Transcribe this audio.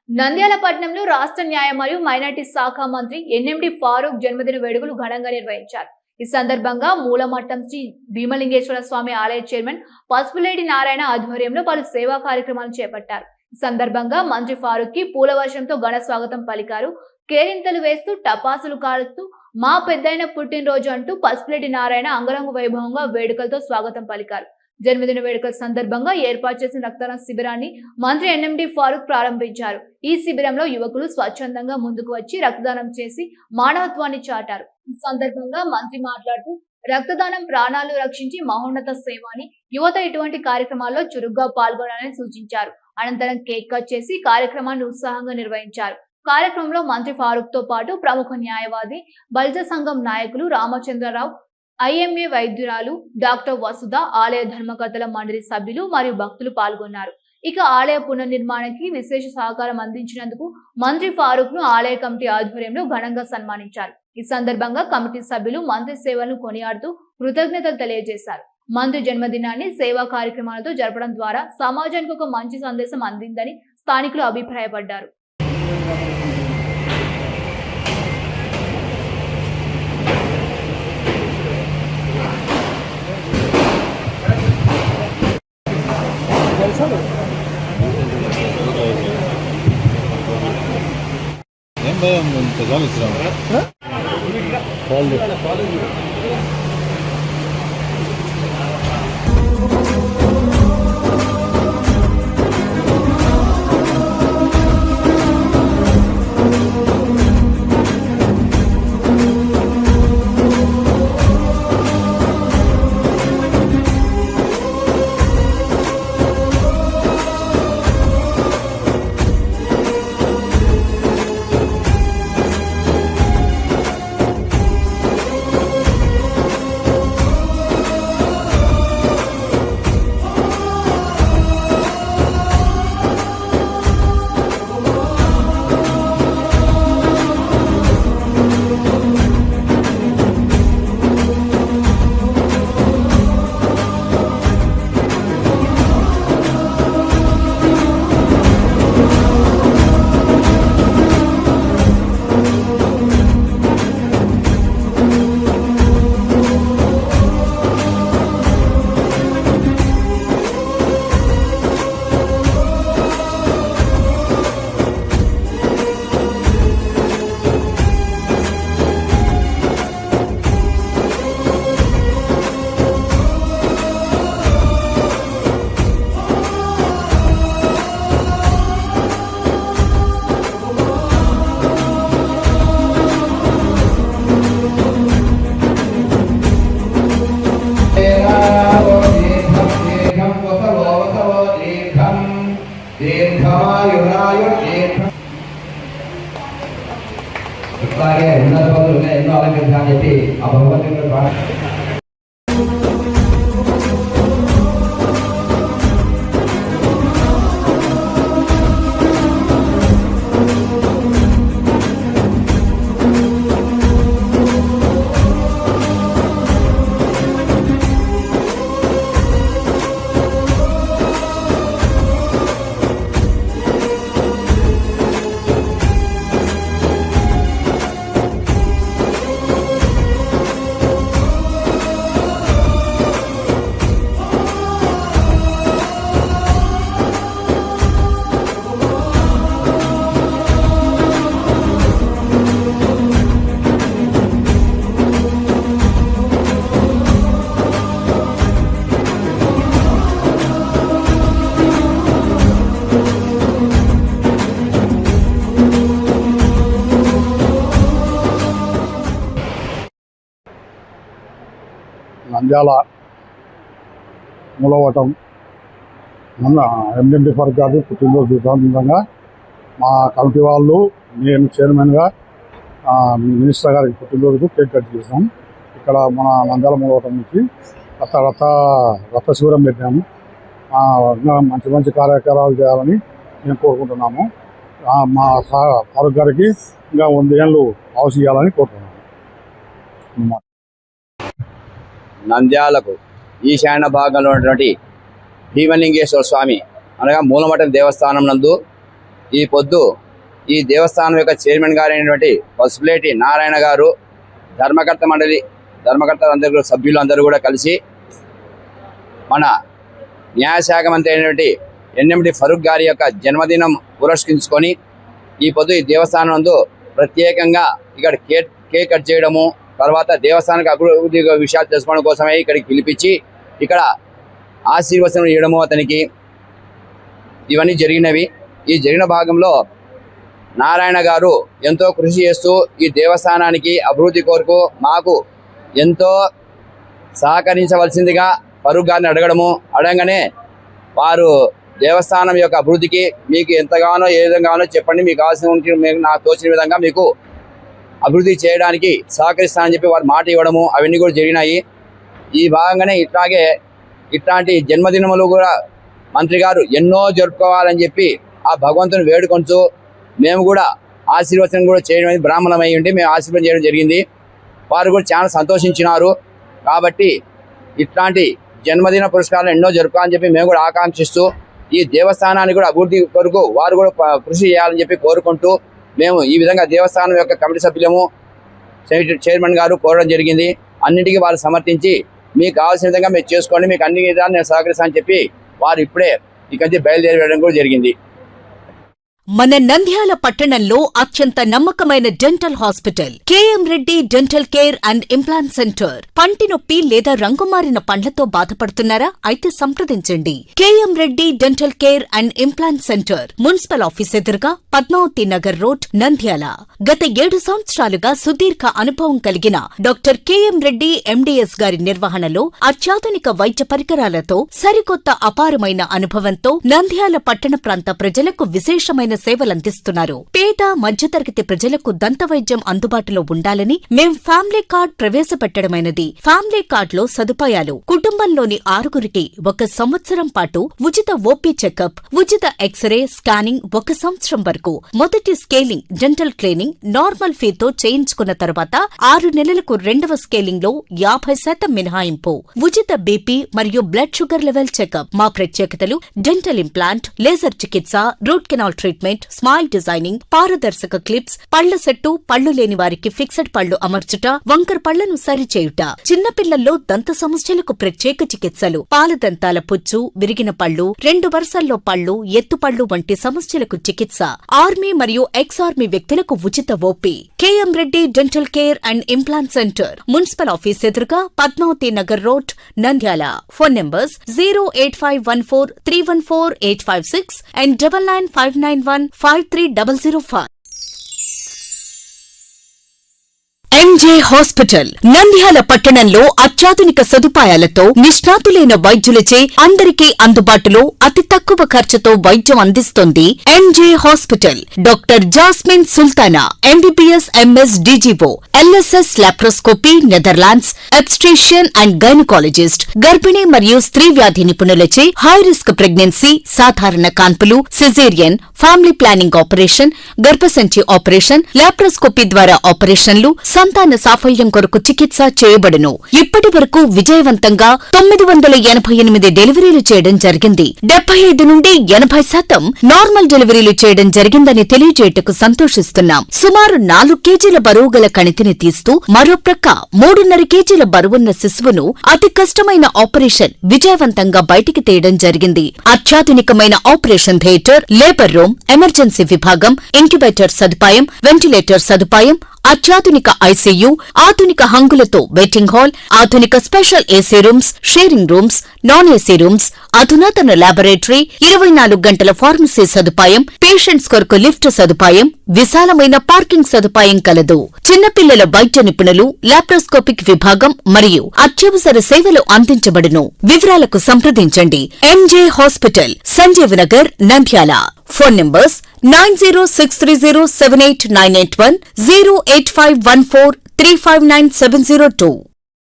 నంద్యాల పట్టణంలో రాష్ట్ర న్యాయ మరియు మైనార్టీ శాఖ మంత్రి ఎన్ఎండి ఫారూక్ జన్మదిన వేడుకలు ఘనంగా నిర్వహించారు. ఈ సందర్భంగా మూలమట్టం శ్రీ భీమలింగేశ్వర స్వామి ఆలయ చైర్మన్ పసుపులేటి నారాయణ ఆధ్వర్యంలో పలు సేవా కార్యక్రమాలు చేపట్టారు. ఈ సందర్భంగా మంత్రి ఫారూక్ కి పూల వర్షంతో ఘన స్వాగతం పలికారు. కేరింతలు వేస్తూ టపాసులు కాలుస్తూ మా పెద్దయిన పుట్టినరోజు అంటూ పసుపులేటి నారాయణ అంగరంగ వైభవంగా వేడుకలతో స్వాగతం పలికారు. జన్మదిన వేడుకల సందర్భంగా ఏర్పాటు చేసిన రక్తదాన శిబిరాన్ని మంత్రి ఎన్ఎండి ఫారూక్ ప్రారంభించారు. ఈ శిబిరంలో యువకులు స్వచ్ఛందంగా ముందుకు వచ్చి రక్తదానం చేసి మానవత్వాన్ని చాటారు. ఈ సందర్భంగా మంత్రి మాట్లాడుతూ రక్తదానం ప్రాణాలు రక్షించి మహోన్నత సేవ అని, యువత ఇటువంటి కార్యక్రమాల్లో చురుగ్గా పాల్గొనాలని సూచించారు. అనంతరం కేక్ కట్ చేసి కార్యక్రమాన్ని ఉత్సాహంగా నిర్వహించారు. కార్యక్రమంలో మంత్రి ఫారూక్ తో పాటు ప్రముఖ న్యాయవాది, బలిజ సంఘం నాయకులు రామచంద్రరావు, ఐఎంఏ వైద్యురాలు డాక్టర్ వసుధ, ఆలయ ధర్మకర్తల మండలి సభ్యులు మరియు భక్తులు పాల్గొన్నారు. ఇక ఆలయ పునర్నిర్మాణానికి విశేష సహకారం అందించినందుకు మంత్రి ఫారూక్ ను ఆలయ కమిటీ ఆధ్వర్యంలో ఘనంగా సన్మానించారు. ఈ సందర్భంగా కమిటీ సభ్యులు మంత్రి సేవలను కొనియాడుతూ కృతజ్ఞతలు తెలియజేశారు. మంత్రి జన్మదినాన్ని సేవా కార్యక్రమాలతో జరపడం ద్వారా సమాజానికి ఒక మంచి సందేశం అందిందని స్థానికులు అభిప్రాయపడ్డారు. ఏం భయం ఇంతకాలం ఇచ్చినాము అలాగే ఉన్నత పదవులు ఎన్నో అలంకరించాలని చెప్పి ఆ భగవంతుని నంద్యాల మూలవటం మొన్న ఎన్ఎండి ఫారూక్ గారి పుట్టినరోజు సందర్భంగా మా కమిటీ వాళ్ళు, నేను చైర్మన్గా మినిస్టర్ గారికి పుట్టినరోజుకు కేక్ కట్ చేసాం. ఇక్కడ మన నంద్యాల మూలవటం నుంచి రక్త శిబిరం పెట్టాము. మంచి మంచి కార్యక్రమాలు చేయాలని మేము కోరుకుంటున్నాము. మా ఫారూక్ గారికి ఇంకా 100 ఏళ్ళు ఆయుష్ ఇవ్వాలని కోరుతున్నాము. నంద్యాలకు ఈశాన్య భాగంలో ఉన్నటువంటి భీమలింగేశ్వర స్వామి అనగా మూలమఠం దేవస్థానం నందు ఈ పొద్దు ఈ దేవస్థానం యొక్క చైర్మన్ గారైనటువంటి పసుపులేటి నారాయణ గారు ధర్మకర్తలందరూ సభ్యులు అందరూ కూడా కలిసి మన న్యాయశాఖ మంత్రి అయినటువంటి ఎన్ఎండి ఫరూక్ గారి యొక్క జన్మదినం పురస్కరించుకొని ఈ పొద్దు ఈ దేవస్థానం నందు ప్రత్యేకంగా ఇక్కడ కేక్ కట్ చేయడము, తర్వాత దేవస్థానానికి అభివృద్ధి విషయాలు తెలుసుకోవడం కోసమే ఇక్కడికి పిలిపించి ఇక్కడ ఆశీర్వచనం ఇవ్వడము అతనికి ఇవన్నీ జరిగినవి. ఈ జరిగిన భాగంలో నారాయణ గారు ఎంతో కృషి చేస్తూ ఈ దేవస్థానానికి అభివృద్ధి కొరకు మాకు ఎంతో సహకరించవలసిందిగా ఫరూక్ గారిని అడగగానే వారు దేవస్థానం యొక్క అభివృద్ధికి మీకు ఎంతగానో ఏ విధంగానో చెప్పండి, మీకు కావాల్సిన మీకు నాకు తోచిన విధంగా మీకు అభివృద్ధి చేయడానికి సహకరిస్తానని చెప్పి వారు మాట ఇవ్వడము అవన్నీ కూడా జరిగినాయి. ఈ భాగంగానే ఇట్లాంటి జన్మదినములు కూడా మంత్రి గారు ఎన్నో జరుపుకోవాలని చెప్పి ఆ భగవంతుని వేడుకొంటూ మేము కూడా ఆశీర్వచనం కూడా చేయడం బ్రాహ్మణమై ఉండి మేము ఆశీర్వచనం చేయడం జరిగింది. వారు కూడా చాలా సంతోషించినారు. కాబట్టి ఇట్లాంటి జన్మదిన పురస్కారాలు ఎన్నో జరుపుకోవాలని చెప్పి మేము కూడా ఆకాంక్షిస్తూ ఈ దేవస్థానాన్ని కూడా అభివృద్ధి కొరకు వారు కూడా కృషి చేయాలని చెప్పి కోరుకుంటూ మేము ఈ విధంగా దేవస్థానం యొక్క కమిటీ సభ్యులము చైర్మన్ గారు కోరడం జరిగింది. అన్నింటికీ వారు సమర్థించి మీకు కావాల్సిన విధంగా మీరు చేసుకోండి, మీకు అన్ని విధాలు నేను సహకరిస్తానని చెప్పి వారు ఇప్పుడే ఇక్కడి నుంచి బయలుదేరి వెళ్ళడం కూడా జరిగింది. మన నంద్యాల పట్టణంలో అత్యంత నమ్మకమైన dental hospital KM Reddy dental care and implant centre. పంటి నొప్పి లేదా రంగుమారిన పండ్లతో బాధపడుతున్నారా? అయితే సంప్రదించండి. KM Reddy dental care and implant centre, municipal office ఎదురుగా, పద్మావతి నగర్ రోడ్, నంద్యాల. గత 7 సంవత్సరాలుగా సుదీర్ఘ అనుభవం కలిగిన డాక్టర్ కేఎం రెడ్డి ఎండీఎస్ గారి నిర్వహణలో అత్యాధునిక వైద్య పరికరాలతో సరికొత్త అపారమైన అనుభవంతో నంద్యాల పట్టణ ప్రాంత ప్రజలకు విశేషమైన సేవలందిస్తున్నారు. పేద మధ్యతరగతి ప్రజలకు దంత వైద్యం అందుబాటులో ఉండాలని మేం ఫ్యామిలీ కార్డ్ ప్రవేశపెట్టడమైనది. ఫ్యామిలీ కార్డ్ లో సదుపాయాలు: కుటుంబంలోని 6గురికి 1 సంవత్సరం పాటు ఉచిత ఓపీ చెకప్, ఉచిత ఎక్స్రే స్కానింగ్ 1 సంవత్సరం వరకు, మొదటి స్కేలింగ్ డెంటల్ క్లీనింగ్ నార్మల్ ఫీతో చేయించుకున్న తర్వాత 6 నెలలకు 2వ స్కేలింగ్ లో 50% మినహాయింపు, ఉచిత బీపీ మరియు బ్లడ్ షుగర్ లెవెల్ చెకప్. మా ప్రత్యేకతలు: డెంటల్ ఇంప్లాంట్, లేజర్ చికిత్స, root canal treatment, smile designing, పారదర్శక క్లిప్స్, పళ్ల సెట్టు, పళ్లు లేని వారికి ఫిక్సెడ్ పళ్లు అమర్చుట, వంకర పళ్లను సరిచేయుట, చిన్నపిల్లల్లో దంత సమస్యలకు ప్రత్యేక చికిత్సలు, పాలదంతాల పుచ్చు, విరిగిన పళ్లు, 2 వరుసల్లో పళ్లు, ఎత్తుపళ్లు వంటి సమస్యలకు చికిత్స, ఆర్మీ మరియు ఎక్స్ ఆర్మీ వ్యక్తులకు ఉచిత OP. KM Reddy dental care and implant centre, municipal office ఎదురుగా, Padmavathi Nagar road, Nandyal. Phone numbers 08514314856 and 9959153005. MJ hospital Nandyal పట్టణంలో అత్యాధునిక సదుపాయాలతో నిష్ణాతులైన వైద్యులచే అందరికీ అందుబాటులో అతి తక్కువ ఖర్చుతో వైద్యం అందిస్తోంది MJ hospital. Doctor Jasmine Sultana, MBBS MS DGO, LSS laparoscopy, Netherlands, obstetrician and gynaecologist, గర్భిణీ మరియు స్త్రీ వ్యాధి నిపుణులచే హై రిస్క్ ప్రెగ్నెన్సీ, సాధారణ కాన్పులు, సిజేరియన్, ఫ్యామిలీ ప్లానింగ్ ఆపరేషన్, గర్భసంచి ఆపరేషన్, లాప్రోస్కోపీ ద్వారా ఆపరేషన్లు, సంతాన సాఫల్యం కొరకు చికిత్స చేయబడును. ఇప్పటి వరకు విజయవంతంగా 988 డెలివరీలు చేయడం జరిగింది. 75 నుండి 80% నార్మల్ డెలివరీలు చేయడం జరిగిందని తెలియజేయటకు సంతోషిస్తున్నాం. సుమారు 4 కేజీల బరువు గల కణితిని తీస్తూ మరో ప్రక్క 3.5 కేజీల బరువున్న శిశువును అతి కష్టమైన ఆపరేషన్ విజయవంతంగా బయటికి తీయడం జరిగింది. అత్యాధునికమైన operation theatre, labour room, emergency విభాగం, ఇంక్యుబేటర్ సదుపాయం, వెంటిలేటర్ సదుపాయం, అత్యాధునిక ఐసీయూ, ఆధునిక హంగులతో వెయిటింగ్ హాల్, ఆధునిక special AC rooms, sharing rooms, non AC rooms, అధునాతన ల్యాబొరేటరీ, 24 గంటల ఫార్మసీ సదుపాయం, పేషెంట్స్ కొరకు లిఫ్ట్ సదుపాయం, విశాలమైన పార్కింగ్ సదుపాయం కలదు. చిన్నపిల్లల వైద్య నిపుణులు, లాప్రోస్కోపిక్ విభాగం మరియు అత్యవసర సేవలు అందించబడును. వివరాలకు సంప్రదించండి. MJ hospital, Sanjeev Nagar, Nandyal. Phone numbers 9063078981, 08514359702.